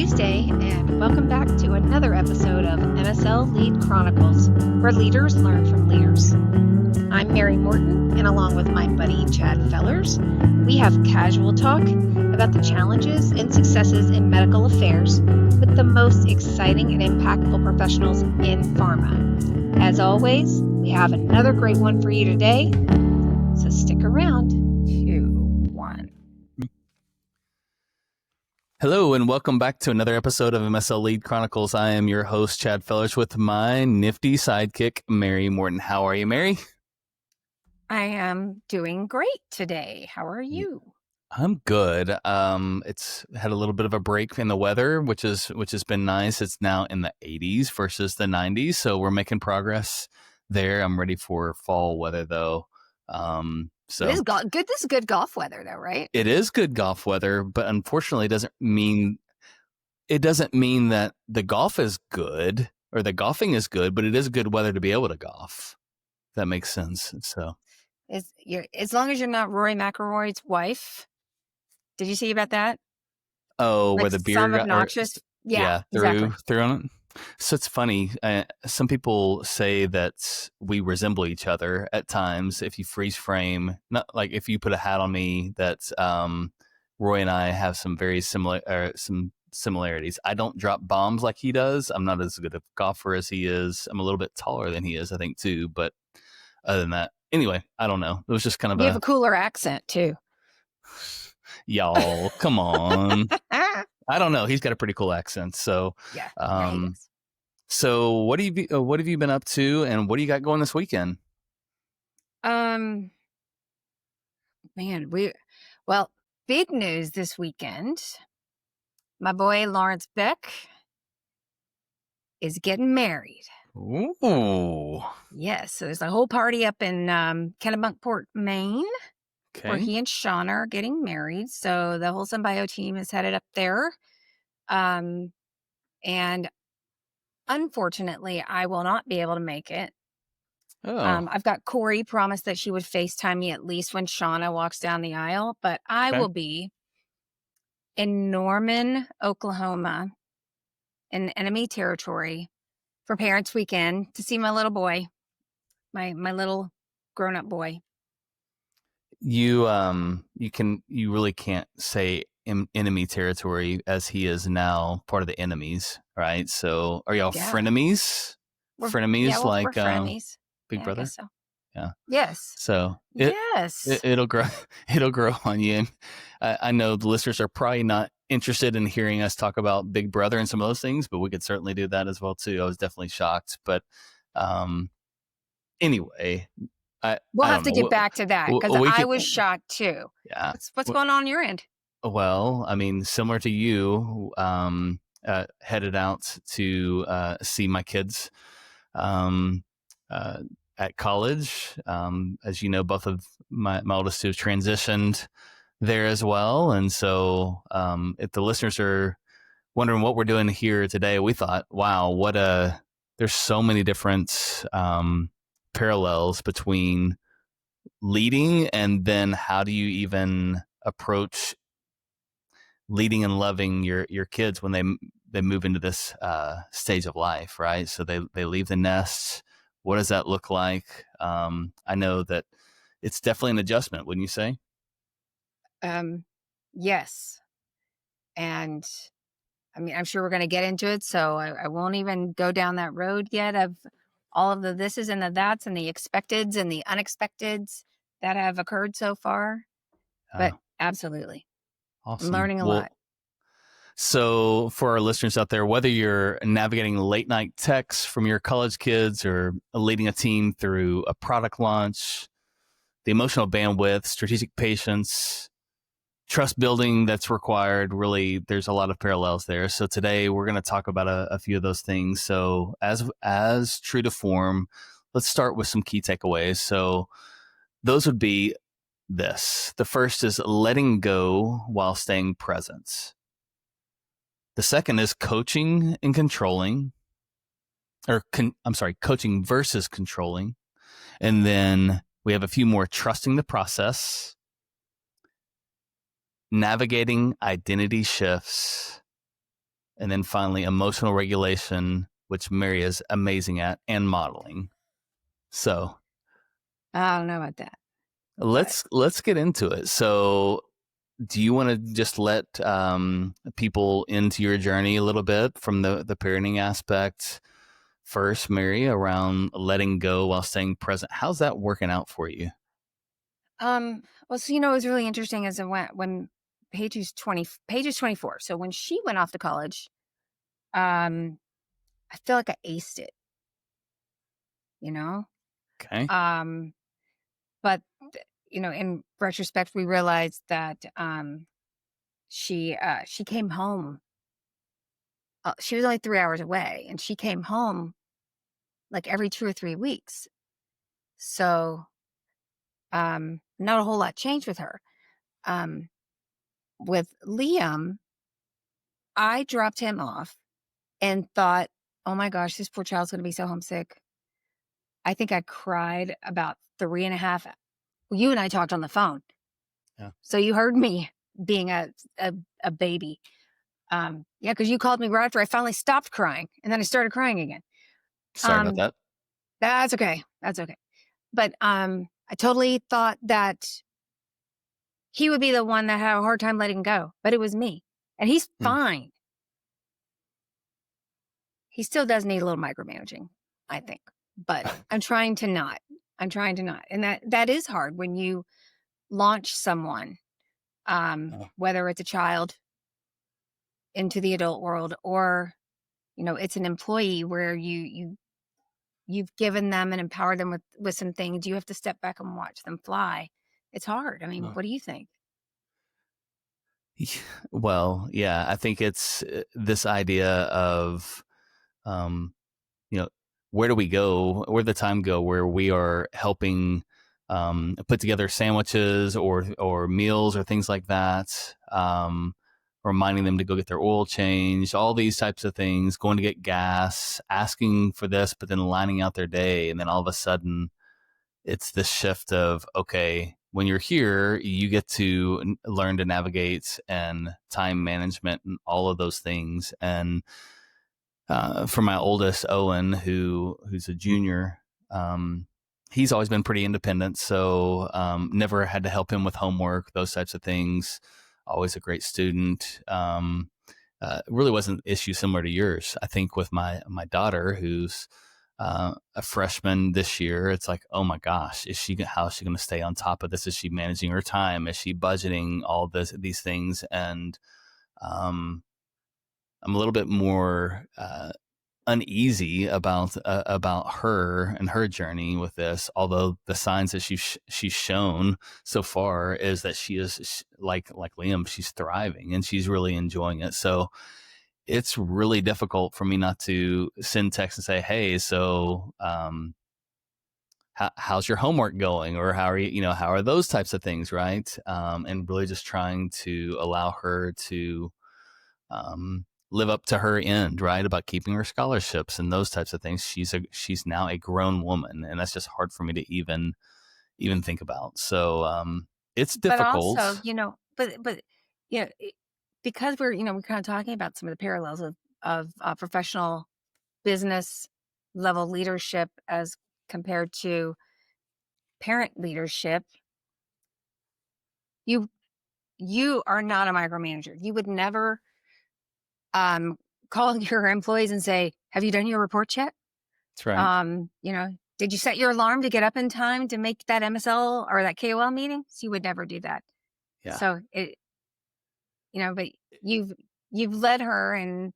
Tuesday, and welcome back to another episode of MSL Lead Chronicles, where leaders learn from leaders. I'm Mary Morton, and along with my buddy Chad Fellers, we have casual talk about the challenges and successes in medical affairs with the most exciting and impactful professionals in pharma. As always, we have another great one for you today, so stick around. 2, 1. Hello and welcome back to another episode of MSL Lead Chronicles. I am your host, Chad Fellers, with my nifty sidekick, Mary Morton. How are you, Mary? I am doing great today. How are you? I'm good. It's had a little bit of a break in the weather, which has been nice. It's now in the 80s versus the 90s, so we're making progress there. I'm ready for fall weather, though. So this is good. This is good golf weather, though, right? It is good golf weather, but unfortunately, it doesn't mean that the golf is good or the golfing is good, but it is good weather to be able to golf. If that makes sense. So, as long as you're not Rory McIlroy's wife. Did you see about that? Oh, like where the beer some got obnoxious. threw on it. So it's funny. Some people say that we resemble each other at times. If you freeze frame, not like if you put a hat on me, that Roy and I have some very some similarities. I don't drop bombs like he does. I'm not as good a golfer as he is. I'm a little bit taller than he is, I think, too. But other than that, anyway, I don't know. It was just kind of you have a cooler accent too. Y'all, come on. I don't know. He's got a pretty cool accent. So, yeah, so what have you been up to, and what do you got going this weekend? Man, big news this weekend. My boy Lawrence Beck is getting married. Ooh. Yes, so there's a whole party up in Kennebunkport, Maine. Okay. Where he and Shauna are getting married. So the whole Symbio team is headed up there. And unfortunately, I will not be able to make it. Oh. I've got Corey promised that she would FaceTime me at least when Shauna walks down the aisle, but I will be in Norman, Oklahoma, in enemy territory for Parents Weekend to see my little boy, my little grown-up boy. You really can't say enemy territory, as he is now part of the enemies, right? So are y'all frenemies? We're frenemies, Big Brother? I guess so. Yeah. Yes. So yes, it'll grow on you. And I know the listeners are probably not interested in hearing us talk about Big Brother and some of those things, but we could certainly do that as well too. I was definitely shocked, but anyway. We'll have to get back to that because I was shocked too. Yeah. What's going on your end? Well, I mean, similar to you, headed out to see my kids at college. As you know, both of my oldest two have transitioned there as well. And so if the listeners are wondering what we're doing here today, we thought, wow, there's so many different parallels between leading and then how do you even approach leading and loving your kids when they move into this stage of life, right? So they leave the nest. What does that look like? I know that it's definitely an adjustment, wouldn't you say? Yes. And I mean, I'm sure we're going to get into it, so I won't even go down that road yet of all of the thises and the that's and the expecteds and the unexpecteds that have occurred so far. But absolutely. Awesome. I'm learning a lot. So for our listeners out there, whether you're navigating late night texts from your college kids or leading a team through a product launch, the emotional bandwidth, strategic patience, trust building that's required, really, there's a lot of parallels there. So today we're going to talk about a few of those things. So as true to form, let's start with some key takeaways. So those would be this. The first is letting go while staying present. The second is coaching and controlling, coaching versus controlling. And then we have a few more: trusting the process, navigating identity shifts, and then finally emotional regulation, which Mary is amazing at, and modeling. So I don't know about that. let's get into it. So do you want to just let people into your journey a little bit from the parenting aspect first, Mary, around letting go while staying present? How's that working out for you? Well, so it was really interesting as when Paige is 24. So when she went off to college, I feel like I aced it, you know? Okay. But in retrospect, we realized that she came home. She was only 3 hours away, and she came home like every 2 or 3 weeks. So not a whole lot changed with her. With Liam, I dropped him off and thought, oh my gosh, this poor child's going to be so homesick. I think I cried about 3.5. Well, you and I talked on the phone. Yeah. So you heard me being a baby. Yeah, because you called me right after I finally stopped crying, and then I started crying again. Sorry about that. That's okay. That's okay. But I totally thought that he would be the one that had a hard time letting go, but it was me. And he's fine. He still does need a little micromanaging, I think. But I'm trying to not. And that is hard when you launch someone, whether it's a child into the adult world or, it's an employee where you've given them and empowered them with some things. You have to step back and watch them fly. It's hard. I mean, what do you think? Well, yeah, I think it's this idea of, where do we go? Where did the time go where we are helping put together sandwiches or meals or things like that, reminding them to go get their oil changed, all these types of things, going to get gas, asking for this, but then lining out their day. And then all of a sudden it's this shift of, okay, when you're here, you get to learn to navigate and time management and all of those things. And for my oldest, Owen, who's a junior, he's always been pretty independent. So never had to help him with homework, those types of things. Always a great student. It really wasn't an issue similar to yours. I think with my daughter, who's a freshman this year, it's like, oh my gosh, how is she going to stay on top of this? Is she managing her time? Is she budgeting all these things? And I'm a little bit more uneasy about her and her journey with this. Although the signs that she's shown so far is that she is like Liam, she's thriving and she's really enjoying it. So it's really difficult for me not to send text and say, hey, so how's your homework going, or how are you? How are those types of things, right? And really just trying to allow her to live up to her end, right? About keeping her scholarships and those types of things. She's now a grown woman, and that's just hard for me to even think about. So it's difficult. But also, because we're kind of talking about some of the parallels of professional business level leadership as compared to parent leadership. You are not a micromanager. You would never call your employees and say, have you done your report yet? That's right. Did you set your alarm to get up in time to make that MSL or that KOL meeting? So you would never do that. Yeah. So but you've led her and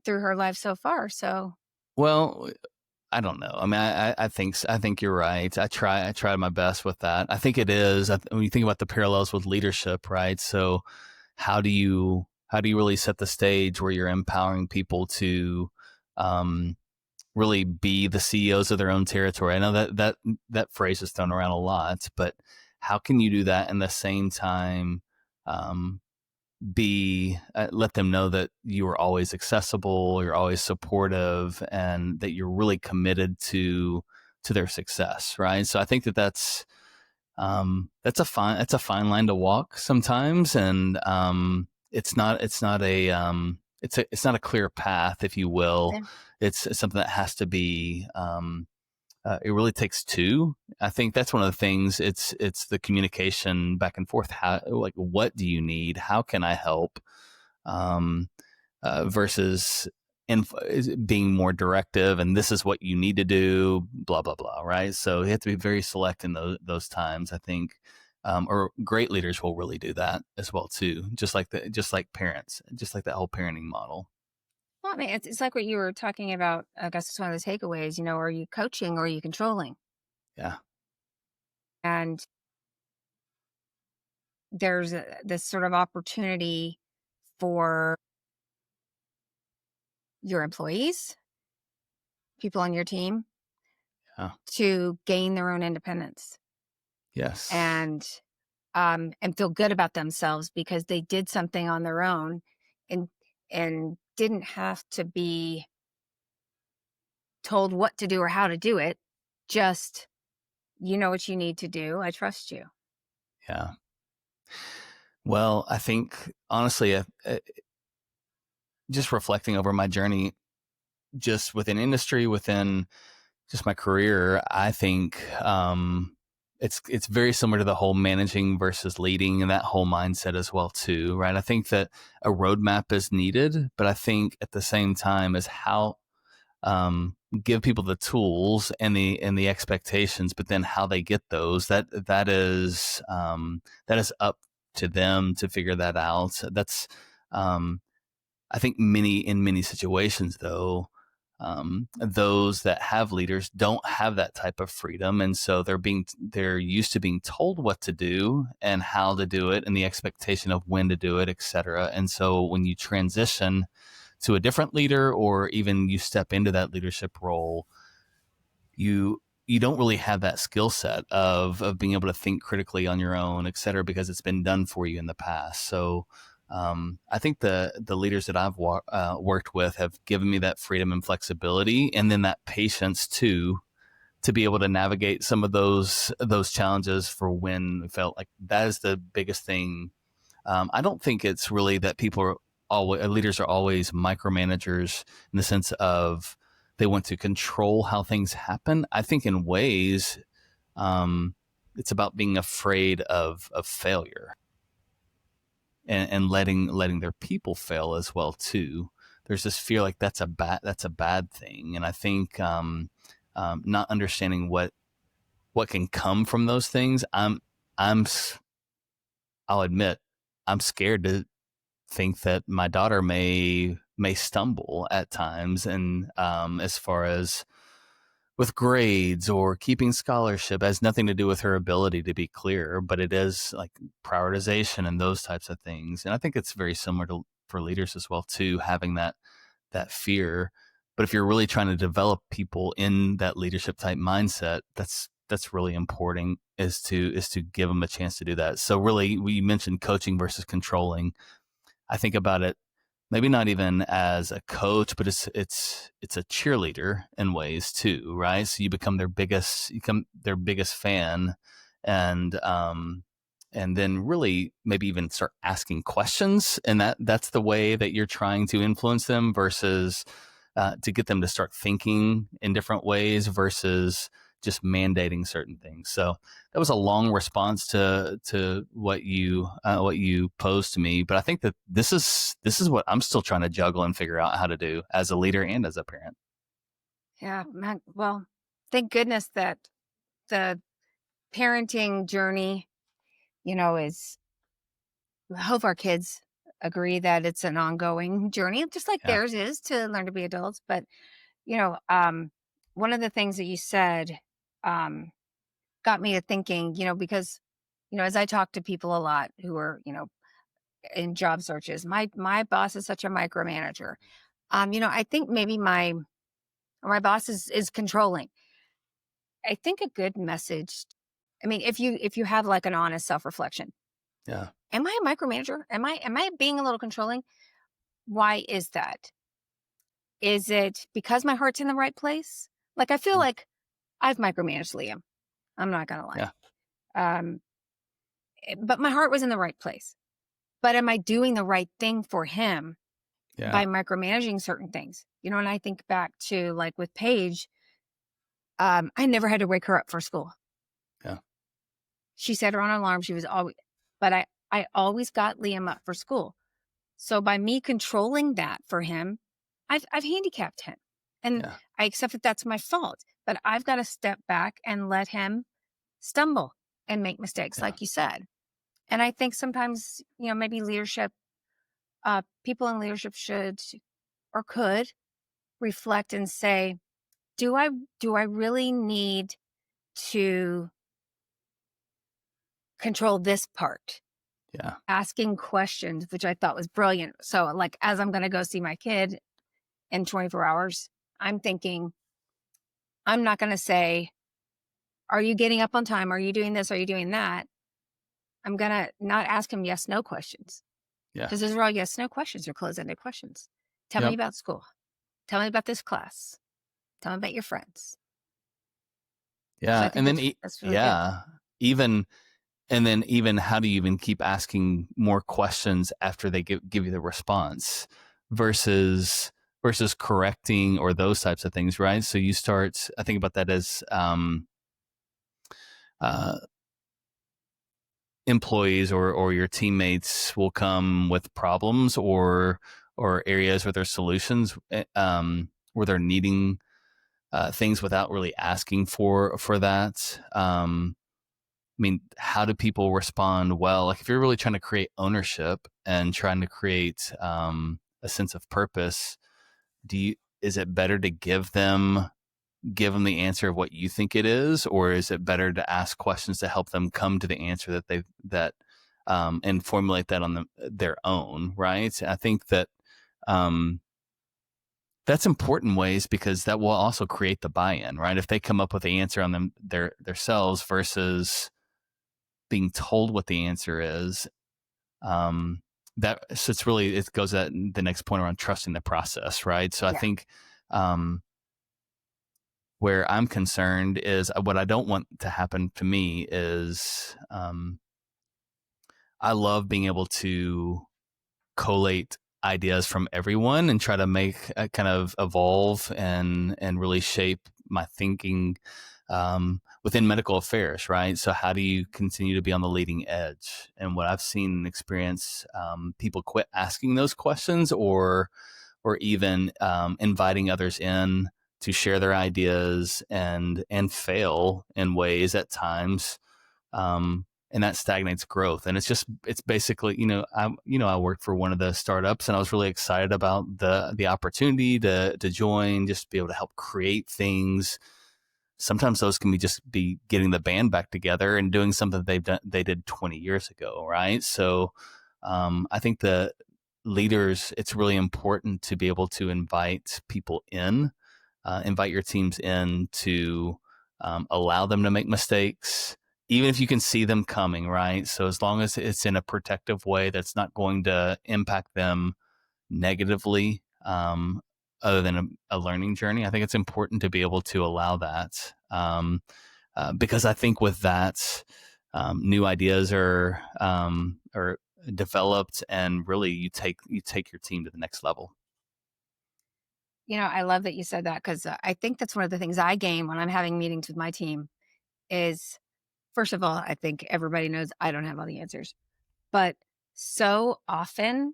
through her life so far. So, well, I don't know. I mean, I think you're right. I try my best with that. I think it is when you think about the parallels with leadership, right? So how do you really set the stage where you're empowering people to really be the CEOs of their own territory? I know that phrase is thrown around a lot, but how can you do that and the same time let them know that you are always accessible, you're always supportive, and that you're really committed to their success, right? So I think that's a fine line to walk sometimes, and it's not it's not a clear path, if you will. Yeah. It's something that has to be. It really takes two. I think that's one of the things. It's the communication back and forth. How, like, what do you need? How can I help? Um, versus being more directive, and this is what you need to do, blah blah blah, right? So you have to be very select in those times, I think. Or great leaders will really do that as well too, just like parents, just like that whole parenting model. Well, I mean, it's like what you were talking about. I guess it's one of the takeaways. Are you coaching or are you controlling? Yeah, And there's this sort of opportunity for your employees, people on your team, yeah, to gain their own independence yes, and feel good about themselves because they did something on their own and didn't have to be told what to do or how to do it. Just, you know what you need to do. I trust you. yeah. Well, I think honestly, just reflecting over my journey, just within industry, within just my career, I think it's very similar to the whole managing versus leading and that whole mindset as well too, right? I think that a roadmap is needed, but I think at the same time is how give people the tools and the expectations, but then how they get those, that is up to them to figure that out. That's I think in many situations though, those that have leaders don't have that type of freedom, and so they're used to being told what to do and how to do it, and the expectation of when to do it, etc. And so when you transition to a different leader, or even you step into that leadership role, you don't really have that skill set of being able to think critically on your own, et cetera, because it's been done for you in the past. So I think the leaders that I've worked with have given me that freedom and flexibility, and then that patience too, to be able to navigate some of those challenges for when it felt like that is the biggest thing. I don't think it's really that people are always leaders are always micromanagers in the sense of they want to control how things happen. I think in ways, it's about being afraid of failure, and letting their people fail as well too. There's this fear like that's a bad thing, and I think not understanding what can come from those things. I'm I'll admit I'm scared to think that my daughter may stumble at times, and as far as with grades or keeping scholarship, it has nothing to do with her ability to be clear, but it is like prioritization and those types of things. And I think it's very similar to for leaders as well too, having that fear. But if you're really trying to develop people in that leadership type mindset, that's really important, is to give them a chance to do that. So really, we mentioned coaching versus controlling. I think about it maybe not even as a coach, but it's a cheerleader in ways too, right? So you become their biggest fan, and and then really maybe even start asking questions, and that's the way that you're trying to influence them, versus to get them to start thinking in different ways versus just mandating certain things. So that was a long response to what you posed to me, but I think that this is what I'm still trying to juggle and figure out how to do as a leader and as a parent. Yeah, man. Well, thank goodness that the parenting journey, is, I hope our kids agree that it's an ongoing journey, just like Yeah, theirs is to learn to be adults. But, you know, um, one of the things that you said um, got me to thinking, because, as I talk to people a lot who are, in job searches, my boss is such a micromanager. I think maybe my boss is controlling. I think a good message. I mean, if you have like an honest self reflection, yeah, am I a micromanager? Am I being a little controlling? Why is that? Is it because my heart's in the right place? Like I feel mm, like I've micromanaged Liam. I'm not gonna lie. yeah, Um, but my heart was in the right place. But am I doing the right thing for him Yeah. by micromanaging certain things. You know, and I think back to like with Paige, I never had to wake her up for school. Yeah. She set her own alarm. She was always, but I always got Liam up for school. So by me controlling that for him, I've handicapped him. And Yeah. I accept that that's my fault, but I've got to step back and let him stumble and make mistakes, Yeah. like you said. And I think sometimes, you know, maybe leadership, people in leadership should or could reflect and say, do I really need to control this part? Yeah. Asking questions, which I thought was brilliant. So like, as I'm going to go see my kid in 24 hours, I'm thinking, I'm not going to say, are you getting up on time? Are you doing this? Are you doing that? I'm going to not ask him yes, no questions. Yeah. Because those are all yes, no questions or closed-ended questions. Tell me Yep. about school. Tell me about this class. Tell me about your friends. So I Yeah. think And then, that's really good. even, and then even how do you even keep asking more questions after they give you the response versus correcting or those types of things, right? So you start, I think about that as, uh, employees or your teammates will come with problems or areas where there's solutions, where they're needing things without really asking for that. I mean, how do people respond well? Like if you're really trying to create ownership and trying to create a sense of purpose, is it better to give them the answer of what you think it is, or is it better to ask questions to help them come to the answer and formulate that on their own, right? I think that um, that's important ways because that will also create the buy-in, right? If they come up with the answer on themselves versus being told what the answer is, so it goes at the next point around trusting the process, right? So I think where I'm concerned is what I don't want to happen to me is I love being able to collate ideas from everyone and try to make kind of evolve and really shape my thinking within medical affairs, right? So how do you continue to be on the leading edge? And what I've seen and experienced, people quit asking those questions or even inviting others in to share their ideas and fail in ways at times, and that stagnates growth. And it's basically, I worked for one of the startups and I was really excited about the opportunity to join, just be able to help create things. Sometimes those can be getting the band back together and doing something that they did 20 years ago, right? So I think the leaders, it's really important to be able to invite people in, invite your teams in to allow them to make mistakes, even if you can see them coming, right? So as long as it's in a protective way that's not going to impact them negatively, other than a learning journey, I think it's important to be able to allow that, because I think with that, new ideas are developed, and really you take your team to the next level. You know, I love that you said that because I think that's one of the things I gain when I'm having meetings with my team is, first of all, I think everybody knows I don't have all the answers. But so often,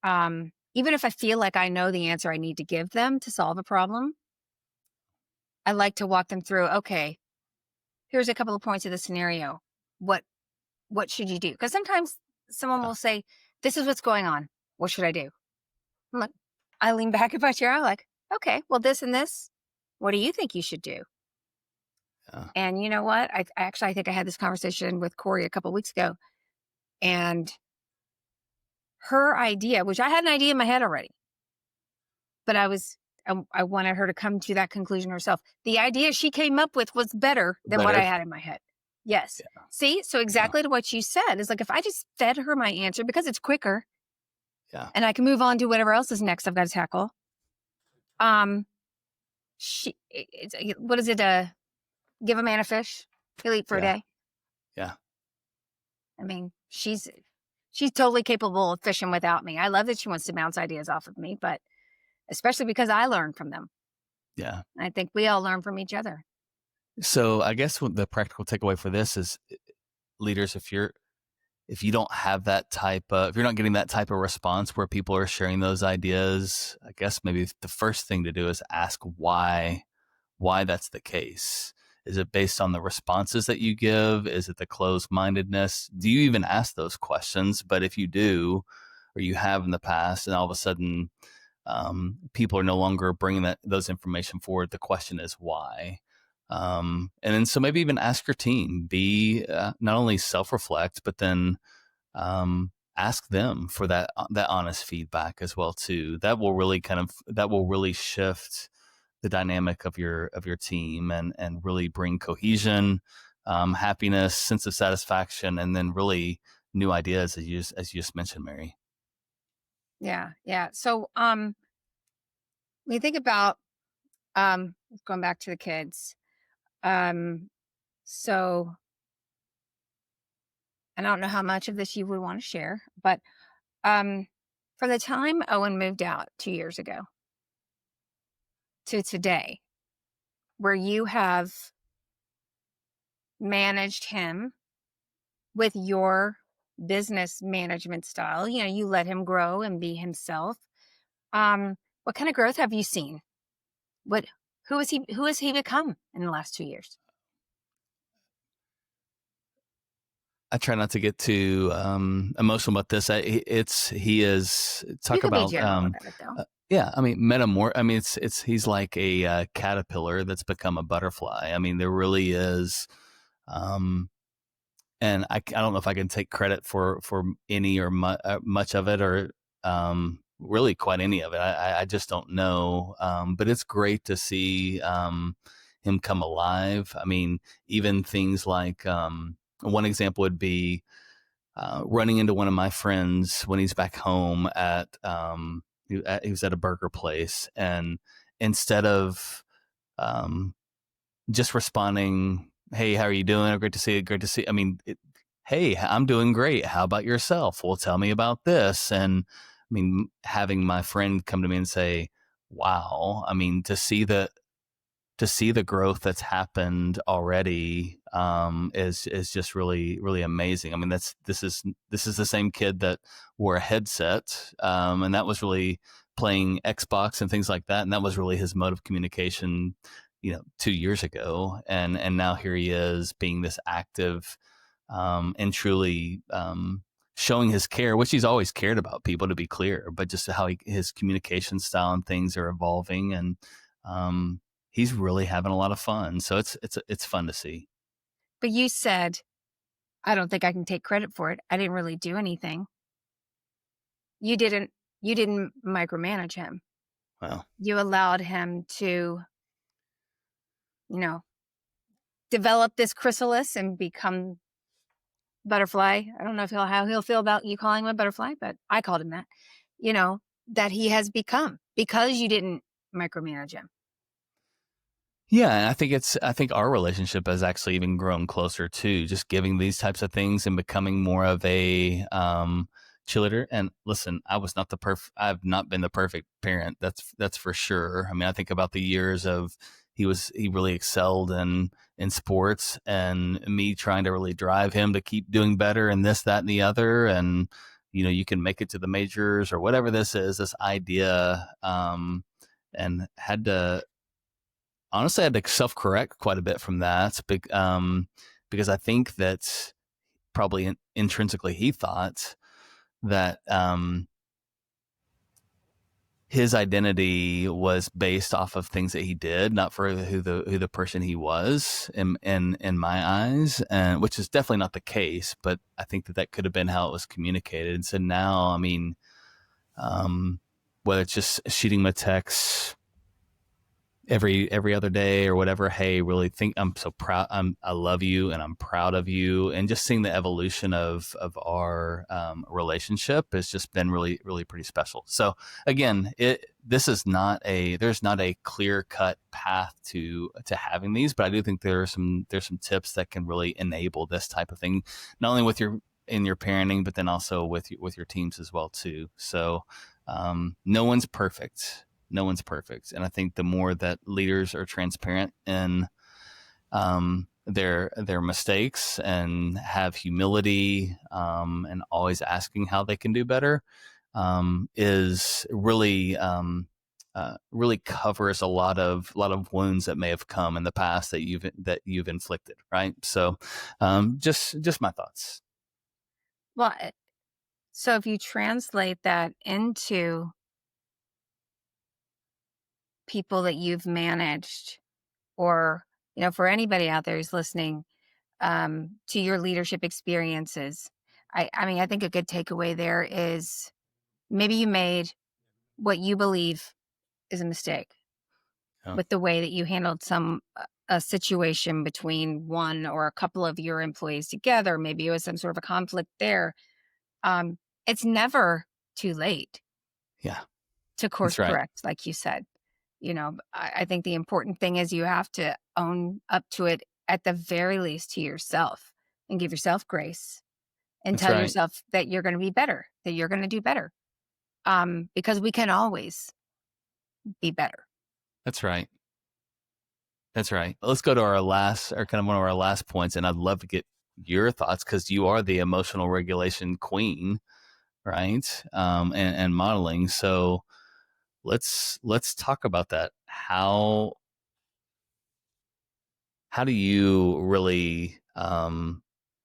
even if I feel like I know the answer I need to give them to solve a problem, I like to walk them through, okay, here's a couple of points of the scenario. What should you do? Because sometimes someone will say, this is what's going on. What should I do? I'm like, I lean back in my chair. I'm like, okay, well, this and this, what do you think you should do? And you know what? I think I had this conversation with Corey a couple of weeks ago, and her idea, which I had an idea in my head already, but I wanted her to come to that conclusion herself. The idea she came up with was better than what I had in my head. Yes. Yeah. See, so exactly to what you said is like, if I just fed her my answer because it's quicker, and I can move on to whatever else is next I've got to tackle. What is it? Give a man a fish, he'll eat for a day. Yeah. I mean, she's She's totally capable of fishing without me. I love that she wants to bounce ideas off of me, but especially because I learn from them. Yeah. I think we all learn from each other. So I guess what the practical takeaway for this is, leaders, if you don't have that if you're not getting that type of response where people are sharing those ideas, I guess maybe the first thing to do is ask why that's the case. Is it based on the responses that you give? Is it the closed-mindedness? Do you even ask those questions? But if you do, or you have in the past, and all of a sudden people are no longer bringing those information forward, the question is why. And then so maybe even ask your team, be not only self-reflect, but then ask them for that honest feedback as well too. That will really shift the dynamic of your team and really bring cohesion, happiness, sense of satisfaction, and then really new ideas, as you just mentioned, Mary. Yeah. So when you think about going back to the kids, so I don't know how much of this you would want to share, but from the time Owen moved out 2 years ago to today, where you have managed him with your business management style, you let him grow and be himself. What kind of growth have you seen? Who has he become in the last 2 years? I try not to get too emotional about this. He is talk You can about be general about it, though. yeah. I mean, I mean, he's like a caterpillar that's become a butterfly. I mean, there really is, and I don't know if I can take credit for any or much of it, or really quite any of it. I just don't know. But it's great to see him come alive. I mean, even things like one example would be running into one of my friends when he's back home he was at a burger place, and instead of just responding, "Hey, how are you doing? Great to see you. Great to see." I mean, "Hey, I'm doing great. How about yourself? Well, tell me about this." And I mean, having my friend come to me and say, "Wow," I mean, to see the growth that's happened already is just really, really amazing. I mean, this is the same kid that wore a headset, and that was really playing Xbox and things like that, and that was really his mode of communication, 2 years ago, and now here he is being this active and truly showing his care, which he's always cared about people, to be clear, but just how his communication style and things are evolving, and he's really having a lot of fun. So it's fun to see. But you said, I don't think I can take credit for it. I didn't really do anything. You didn't micromanage him. Well, You allowed him to, develop this chrysalis and become butterfly. I don't know how he'll feel about you calling him a butterfly, but I called him that. That he has become because you didn't micromanage him. yeah, and I think our relationship has actually even grown closer too, just giving these types of things and becoming more of a cheerleader. And listen, I've not been the perfect parent. That's for sure. I mean, I think about the years of he really excelled in sports, and me trying to really drive him to keep doing better and this, that, and the other. And you can make it to the majors or whatever this idea, and honestly, I had to self-correct quite a bit from that, because I think that probably intrinsically he thought that his identity was based off of things that he did, not for who the person he was in my eyes, and which is definitely not the case. But I think that could have been how it was communicated. And so now, I mean, whether it's just shooting him a text every other day or whatever, hey, really think I'm so proud, I love you and I'm proud of you, and just seeing the evolution of our relationship has just been really, really pretty special. So again, there's not a clear cut path to having these, but I do think there's some tips that can really enable this type of thing, not only with your in your parenting, but then also with your teams as well too. So no one's perfect. No one's perfect. And I think the more that leaders are transparent in their mistakes and have humility and always asking how they can do better is really really covers a lot of wounds that may have come in the past that you've inflicted, right? So just my thoughts. Well, so if you translate that into people that you've managed, or, for anybody out there who's listening, to your leadership experiences, I mean, I think a good takeaway there is maybe you made what you believe is a mistake Yeah. with the way that you handled a situation between one or a couple of your employees together. Maybe it was some sort of a conflict there. It's never too late Yeah, to course that's right. correct, like you said. I think the important thing is you have to own up to it at the very least to yourself, and give yourself grace, and That's tell right. yourself that you're going to be better, that you're going to do better. Because we can always be better. That's right. That's right. Let's go to our last, or kind of one of our last points, and I'd love to get your thoughts because you are the emotional regulation queen, right? And modeling. So let's talk about that. How do you really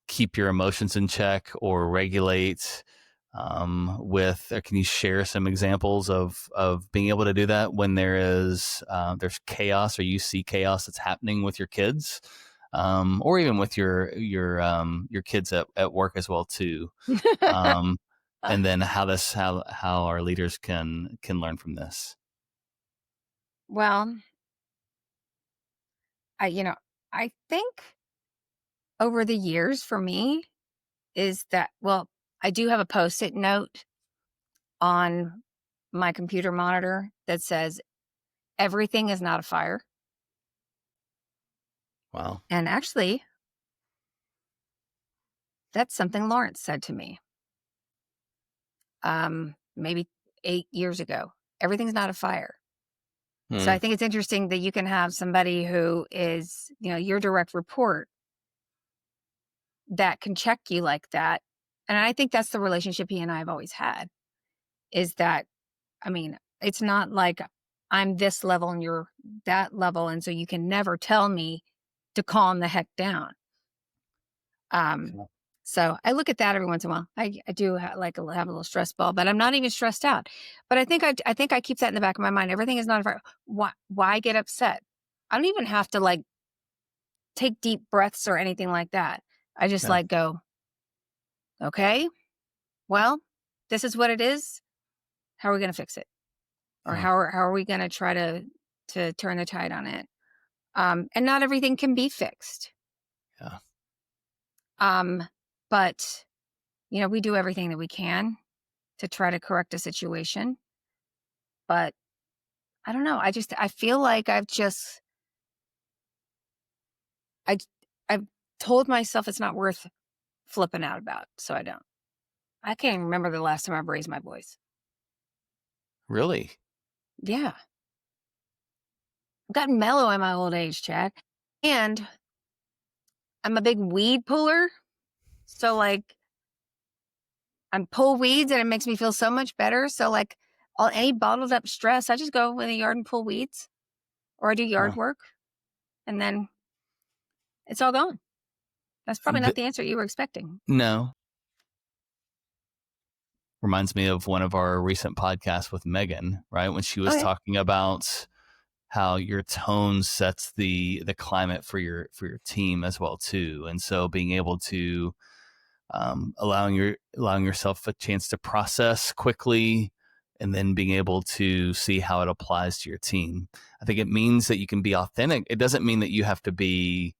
keep your emotions in check or regulate or can you share some examples of being able to do that when there's chaos, or you see chaos that's happening with your kids, or even with your kids at work as well too, and then how our leaders can learn from this. Well, I think over the years for me is that, well, I do have a Post-it note on my computer monitor that says everything is not a fire. Wow. And actually, that's something Lawrence said to me maybe 8 years ago. Everything's not a fire. So I think it's interesting that you can have somebody who is, your direct report that can check you like that. And I think that's the relationship he and I have always had, is that, I mean, it's not like I'm this level and you're that level, and so you can never tell me to calm the heck down. So I look at that every once in a while. I do have a little stress ball, but I'm not even stressed out. But I think I keep that in the back of my mind. Everything is not a fire. Why get upset? I don't even have to take deep breaths or anything like that. I just go, okay, well, this is what it is. How are we going to fix it? Or how are we going to try to turn the tide on it? And not everything can be fixed. Yeah. But we do everything that we can to try to correct a situation. But I don't know. I feel like I've told myself it's not worth flipping out about, so I don't. I can't even remember the last time I've raised my voice. Really? Yeah. I've gotten mellow in my old age, Chad. And I'm a big weed puller. So I pull weeds and it makes me feel so much better. So any bottled up stress, I just go in the yard and pull weeds, or I do yard work, and then it's all gone. That's probably not the answer you were expecting. No. Reminds me of one of our recent podcasts with Megan, right? When she was talking about how your tone sets the climate for your team as well too. And so being able to allowing yourself a chance to process quickly, and then being able to see how it applies to your team. I think it means that you can be authentic. It doesn't mean that you have to be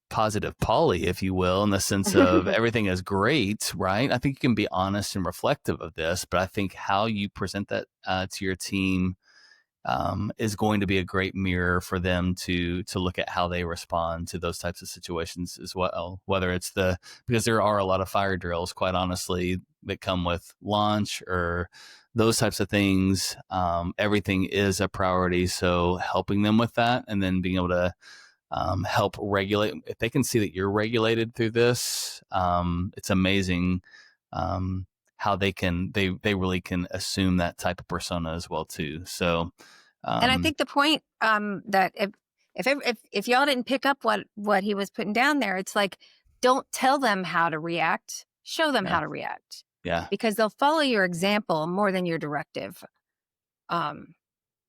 positive Polly, if you will, in the sense of everything is great, right? I think you can be honest and reflective of this, but I think how you present that to your team is going to be a great mirror for them to look at how they respond to those types of situations as well. Whether it's because there are a lot of fire drills, quite honestly, that come with launch or those types of things. Everything is a priority. So helping them with that, and then being able to help regulate, if they can see that you're regulated through this, it's amazing how they really can assume that type of persona as well too. So, and I think the point that if y'all didn't pick up what he was putting down there, it's like, don't tell them how to react, show them how to react. Yeah, because they'll follow your example more than your directive. 9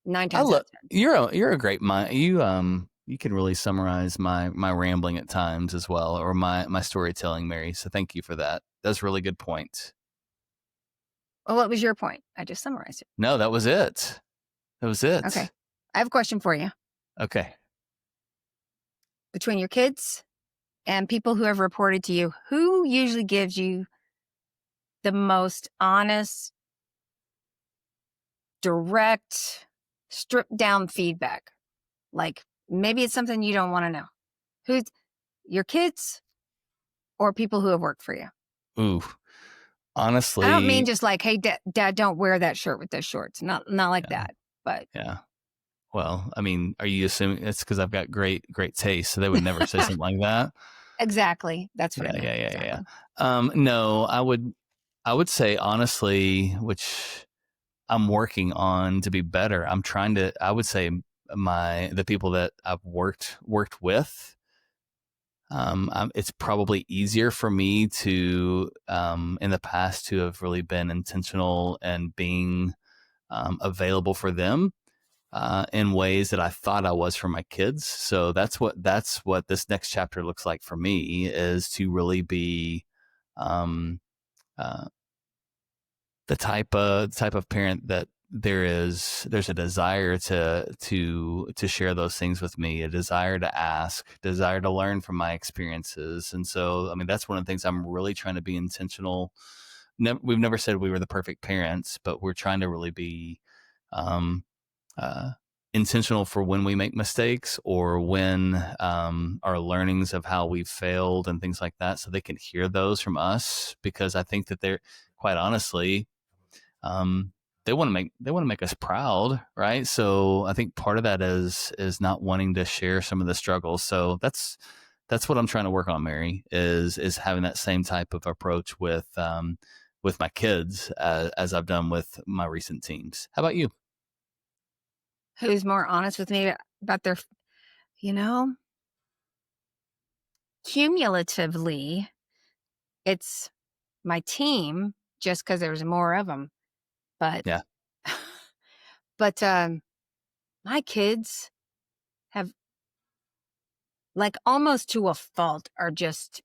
times out of 10. You're a great mind. You can really summarize my rambling at times as well, or my storytelling, Mary. So thank you for that. That's a really good point. Well, what was your point? I just summarized it. No, that was it. That was it. Okay. I have a question for you. Okay. Between your kids and people who have reported to you, who usually gives you the most honest, direct, stripped down feedback? Like, maybe it's something you don't want to know. Who's your kids or people who have worked for you? Ooh, honestly, I don't mean just like, hey, dad, don't wear that shirt with those shorts. Not like that, but yeah. Well, I mean, are you assuming it's because I've got great taste, so they would never say something like that? Exactly. That's what I meant. Yeah. Exactly. No, I would say honestly, which I'm working on to be better. I would say the people that I've worked with, it's probably easier for me to, in the past, to have really been intentional and being available for them in ways that I thought I was for my kids. So that's what this next chapter looks like for me, is to really be um, the type of parent that there's a desire to share those things with me, a desire to ask, desire to learn from my experiences. And so, I mean, that's one of the things I'm really trying to be intentional. We've never said we were the perfect parents, but we're trying to really be intentional for when we make mistakes, or when our learnings of how we've failed and things like that, so they can hear those from us, because I think that they're, quite honestly, they want to make us proud, right? So I think part of that is not wanting to share some of the struggles. So that's what I'm trying to work on, Mary, is having that same type of approach with my kids as I've done with my recent teams. How about you? Who's more honest with me about their, cumulatively, it's my team, just because there's more of them. But, Yeah. but my kids have, like, almost to a fault, are just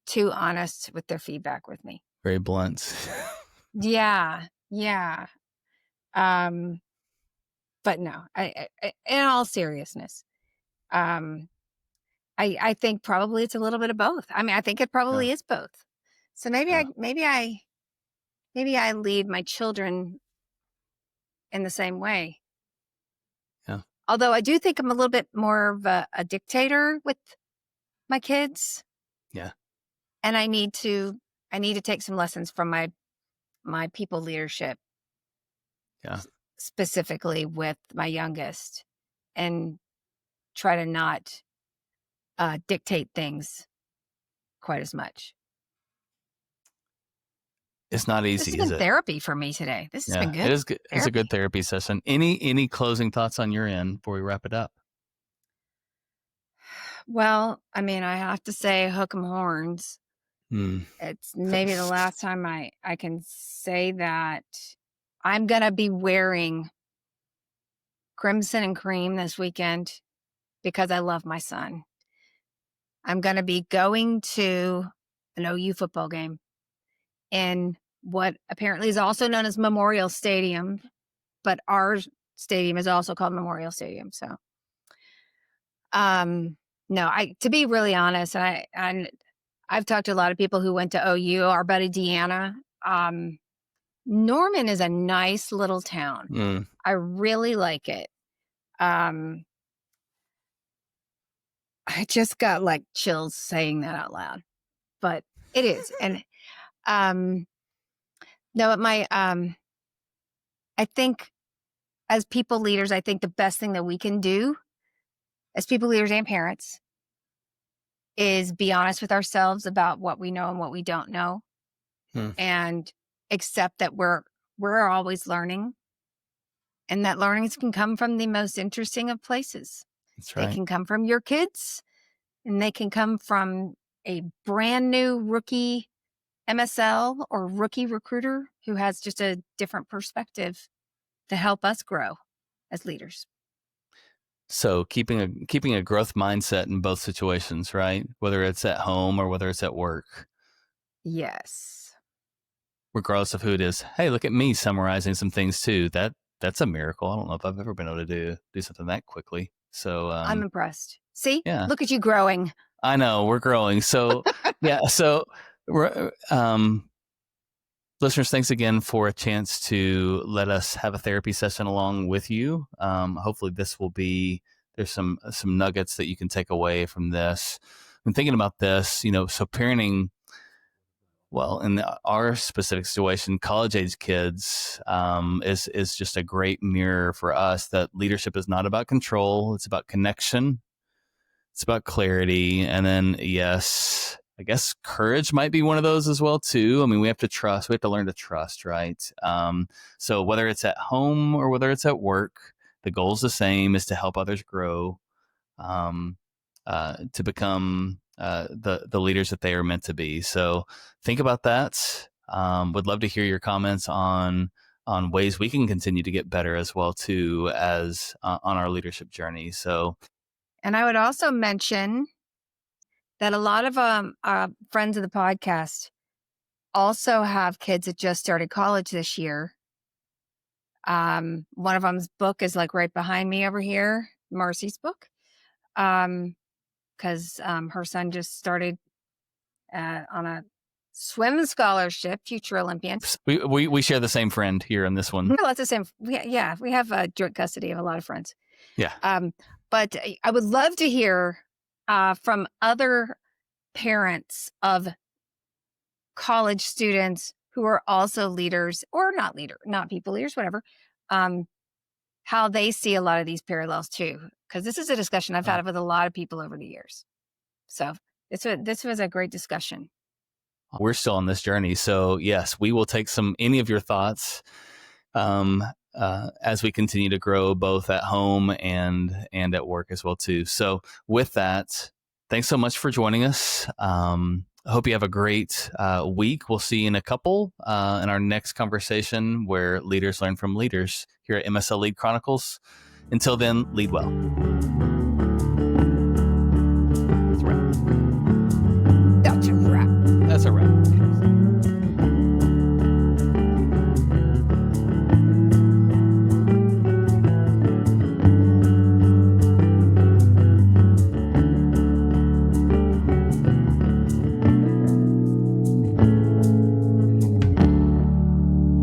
too honest with their feedback with me. Very blunt. Yeah. But no, I in all seriousness, I think probably it's a little bit of both. I mean, I think it probably is both. So maybe I lead my children in the same way. Yeah. Although I do think I'm a little bit more of a dictator with my kids. Yeah. And I need to take some lessons from my people leadership. Yeah. Specifically with my youngest, and try to not dictate things quite as much. It's not easy. This has been therapy for me today. This has been good. It is good. It's a good therapy session. Any closing thoughts on your end before we wrap it up? Well, I mean, I have to say, hook 'em horns. It's maybe the last time I can say that. I'm going to be wearing crimson and cream this weekend because I love my son. I'm going to be going to an OU football game in what apparently is also known as Memorial Stadium, but our stadium is also called Memorial Stadium. So, no, to be really honest, and I've talked to a lot of people who went to OU. Our buddy Deanna, Norman is a nice little town. I really like it. I just got like chills saying that out loud, but it is. And no, I think as people leaders, I think the best thing that we can do as people leaders and parents is be honest with ourselves about what we know and what we don't know, and accept that we're always learning, and that learnings can come from the most interesting of places. That's right. They can come from your kids, and they can come from a brand new rookie MSL or rookie recruiter who has just a different perspective to help us grow as leaders. So keeping a growth mindset in both situations, right? Whether it's at home or whether it's at work. Yes. Regardless of who it is. Hey, look at me summarizing some things too. That's a miracle. I don't know if I've ever been able to do something that quickly. So I'm impressed. See? Yeah. Look at you growing. I know, we're growing. So yeah, so we're listeners, thanks again for a chance to let us have a therapy session along with you. Hopefully this will be, there's some nuggets that you can take away from this. I'm thinking about this, so parenting, well, in our specific situation, college age kids is just a great mirror for us that leadership is not about control. It's about connection. It's about clarity. And then, yes, I guess courage might be one of those as well, too. I mean, we have to trust. We have to learn to trust, right? So whether it's at home or whether it's at work, the goal is the same, is to help others grow, to become the leaders that they are meant to be. So think about that. Would love to hear your comments on ways we can continue to get better as well, too, as on our leadership journey. So. And I would also mention that a lot of friends of the podcast also have kids that just started college this year. One of them's book is like right behind me over here, Marcy's book, because her son just started on a swim scholarship, future Olympian. We share the same friend here in this one. Well, that's the same. Yeah, we have joint custody of a lot of friends. Yeah. But I would love to hear from other parents of college students who are also leaders or not people leaders, whatever, how they see a lot of these parallels too. Because this is a discussion I've had with a lot of people over the years. So this was a great discussion. We're still on this journey. So yes, we will take any of your thoughts as we continue to grow both at home and at work as well too. So with that, thanks so much for joining us. I hope you have a great week. We'll see you in a couple in our next conversation where leaders learn from leaders here at MSL Lead Chronicles. Until then, lead well.